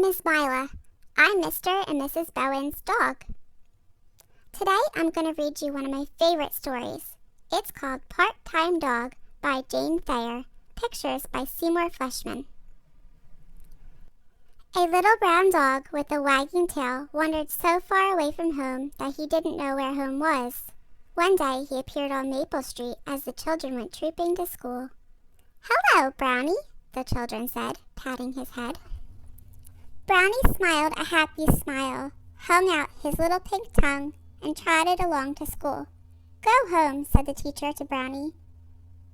is Mila. I'm Mr. and Mrs. Bowen's dog. Today I'm going to read you one of my favorite stories. It's called Part-Time Dog by Jane Thayer. Pictures by Seymour Fleshman. A little brown dog with a wagging tail wandered so far away from home that he didn't know where home was. One day he appeared on Maple Street as the children went trooping to school. "Hello, Brownie," the children said, patting his head. Brownie smiled a happy smile, hung out his little pink tongue, and trotted along to school. "Go home," said the teacher to Brownie.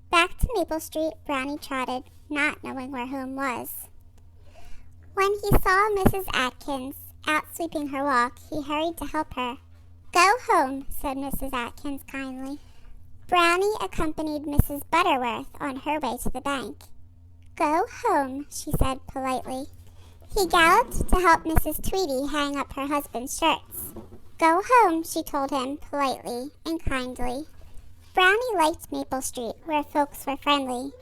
Back to Maple Street, Brownie trotted, not knowing where home was. When he saw Mrs. Atkins out sweeping her walk, he hurried to help her. "Go home," said Mrs. Atkins kindly. Brownie accompanied Mrs. Butterworth on her way to the bank. "Go home," she said politely. He galloped to help Mrs. Tweedy hang up her husband's shirts. "Go home," she told him politely and kindly. Brownie liked Maple Street, where folks were friendly.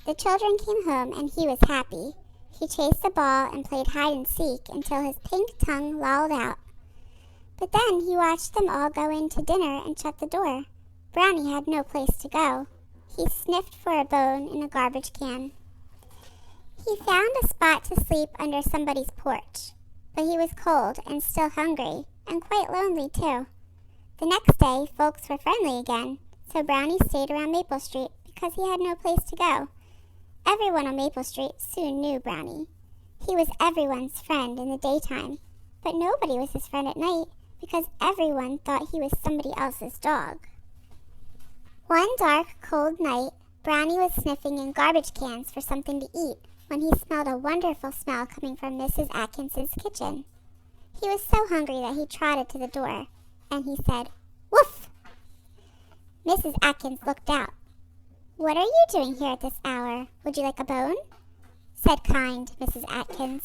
The children came home and he was happy. He chased the ball and played hide and seek until his pink tongue lolled out. But then he watched them all go in to dinner and shut the door. Brownie had no place to go. He sniffed for a bone in a garbage can. He found a spot to sleep under somebody's porch, but he was cold and still hungry, and quite lonely too. The next day, folks were friendly again, so Brownie stayed around Maple Street because he had no place to go. Everyone on Maple Street soon knew Brownie. He was everyone's friend in the daytime, but nobody was his friend at night because everyone thought he was somebody else's dog. One dark, cold night, Brownie was sniffing in garbage cans for something to eat when he smelled a wonderful smell coming from Mrs. Atkins's kitchen. He was so hungry that he trotted to the door, and he said, "Woof!" Mrs. Atkins looked out. "What are you doing here at this hour? Would you like a bone?" said kind Mrs. Atkins.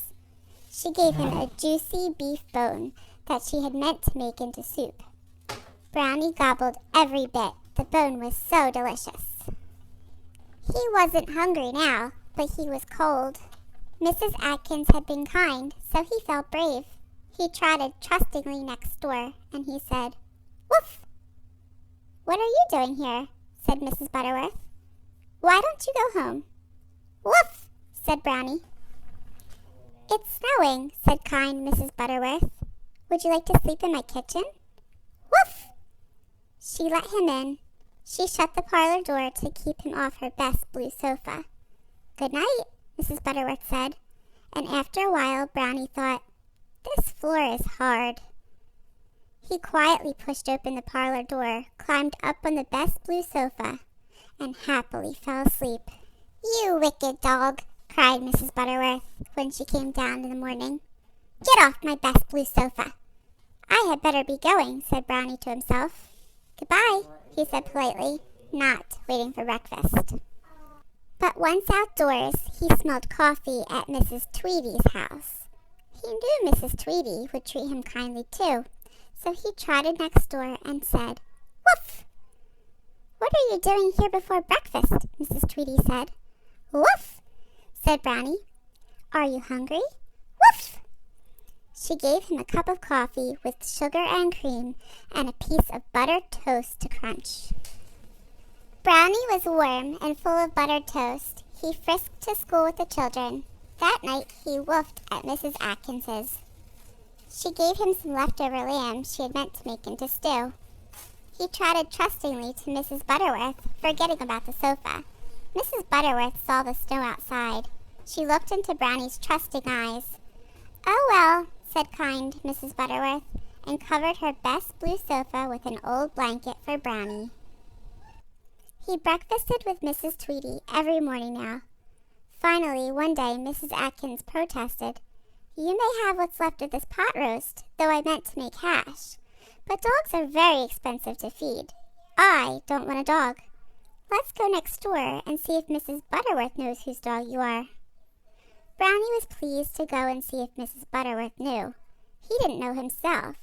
She gave him a juicy beef bone that she had meant to make into soup. Brownie gobbled every bit. The bone was so delicious. He wasn't hungry now, but he was cold. Mrs. Atkins had been kind, so he felt brave. He trotted trustingly next door, and he said, "Woof!" "What are you doing here?" said Mrs. Butterworth. "Why don't you go home?" "Woof!" said Brownie. "It's snowing," said kind Mrs. Butterworth. "Would you like to sleep in my kitchen?" "Woof!" She let him in. She shut the parlor door to keep him off her best blue sofa. "Good night," Mrs. Butterworth said, and after a while Brownie thought, "This floor is hard." He quietly pushed open the parlor door, climbed up on the best blue sofa, and happily fell asleep. "You wicked dog," cried Mrs. Butterworth when she came down in the morning. "Get off my best blue sofa." "I had better be going," said Brownie to himself. "Goodbye," he said politely, not waiting for breakfast. But once outdoors, he smelled coffee at Mrs. Tweedy's house. He knew Mrs. Tweedy would treat him kindly too, so he trotted next door and said, "Woof!" "What are you doing here before breakfast?" Mrs. Tweedy said. "Woof!" said Brownie. "Are you hungry?" "Woof!" She gave him a cup of coffee with sugar and cream and a piece of buttered toast to crunch. Brownie was warm and full of buttered toast. He frisked to school with the children. That night he woofed at Mrs. Atkins's. She gave him some leftover lamb she had meant to make into stew. He trotted trustingly to Mrs. Butterworth, forgetting about the sofa. Mrs. Butterworth saw the snow outside. She looked into Brownie's trusting eyes. "Oh, well," said kind Mrs. Butterworth, and covered her best blue sofa with an old blanket for Brownie. He breakfasted with Mrs. Tweedy every morning now. Finally, one day, Mrs. Atkins protested, "You may have what's left of this pot roast, though I meant to make hash. But dogs are very expensive to feed. I don't want a dog. Let's go next door and see if Mrs. Butterworth knows whose dog you are." Brownie was pleased to go and see if Mrs. Butterworth knew. He didn't know himself.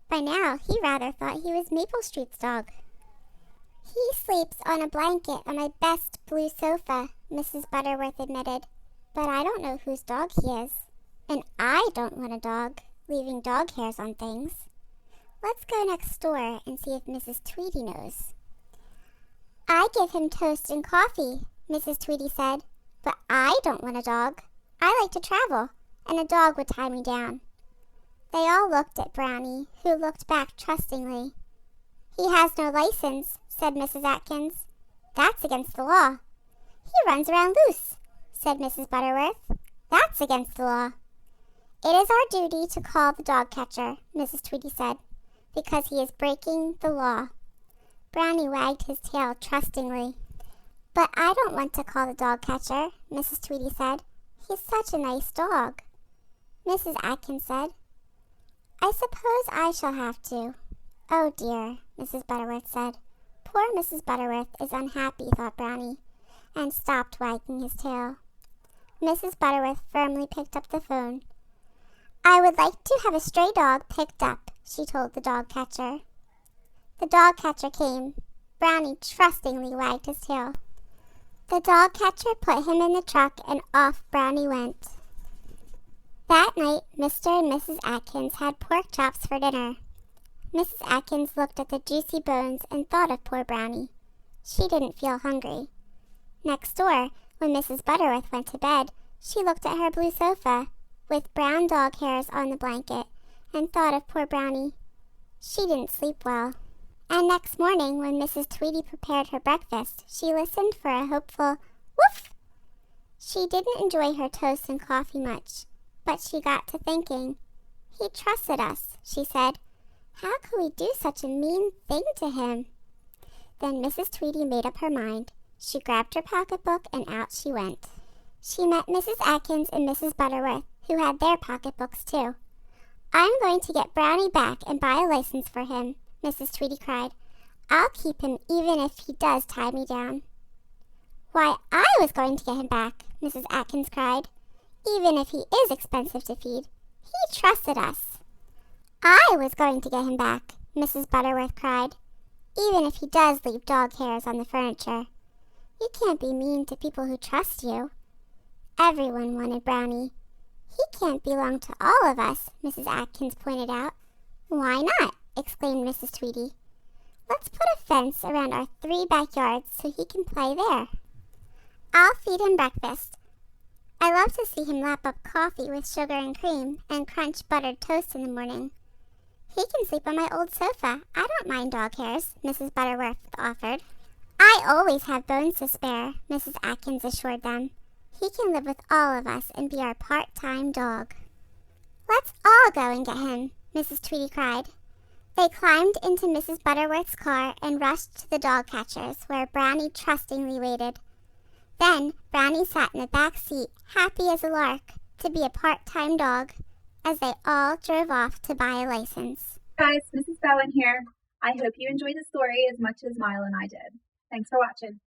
By now, he rather thought he was Maple Street's dog. "He sleeps on a blanket on my best blue sofa," Mrs. Butterworth admitted, "but I don't know whose dog he is." And I don't want a dog leaving dog hairs on things. Let's go next door and see if Mrs. Tweety knows. I give him toast and coffee, Mrs. Tweety said, but I don't want a dog. I like to travel, and a dog would tie me down. They all looked at Brownie, who looked back trustingly. He has no license, said Mrs. Atkins. That's against the law. He runs around loose, said Mrs. Butterworth. That's against the law. It is our duty to call the dog catcher, Mrs. Tweety said, because he is breaking the law. Brownie wagged his tail trustingly. But I don't want to call the dog catcher, Mrs. Tweety said. He's such a nice dog. Mrs. Atkins said, I suppose I shall have to. Oh dear, Mrs. Butterworth said. Poor Mrs. Butterworth is unhappy, thought Brownie, and stopped wagging his tail. Mrs. Butterworth firmly picked up the phone. I would like to have a stray dog picked up, she told the dog catcher. The dog catcher came. Brownie trustingly wagged his tail. The dog catcher put him in the truck and off Brownie went. That night, Mr. and Mrs. Atkins had pork chops for dinner. Mrs. Atkins looked at the juicy bones and thought of poor Brownie. She didn't feel hungry. Next door, when Mrs. Butterworth went to bed, she looked at her blue sofa, with brown dog hairs on the blanket, and thought of poor Brownie. She didn't sleep well. And next morning, when Mrs. Tweety prepared her breakfast, she listened for a hopeful woof. She didn't enjoy her toast and coffee much, but she got to thinking. He trusted us, she said. How could we do such a mean thing to him? Then Mrs. Tweety made up her mind. She grabbed her pocketbook and out she went. She met Mrs. Atkins and Mrs. Butterworth, who had their pocketbooks too. I'm going to get Brownie back and buy a license for him, Mrs. Tweety cried. I'll keep him even if he does tie me down. Why, I was going to get him back, Mrs. Atkins cried. Even if he is expensive to feed. He trusted us. I was going to get him back, Mrs. Butterworth cried. Even if he does leave dog hairs on the furniture. You can't be mean to people who trust you. Everyone wanted Brownie. He can't belong to all of us, Mrs. Atkins pointed out. Why not? Exclaimed Mrs. Tweety. Let's put a fence around our 3 backyards so he can play there. I'll feed him breakfast. I love to see him lap up coffee with sugar and cream and crunch buttered toast in the morning. He can sleep on my old sofa. I don't mind dog hairs, Mrs. Butterworth offered. I always have bones to spare, Mrs. Atkins assured them. He can live with all of us and be our part-time dog. Let's all go and get him, Mrs. Tweety cried. They climbed into Mrs. Butterworth's car and rushed to the dog catcher's, where Brownie trustingly waited. Then Brownie sat in the back seat, happy as a lark, to be a part-time dog, as they all drove off to buy a license. Guys, Mrs. Bowen here. I hope you enjoyed the story as much as Mile and I did. Thanks for watching.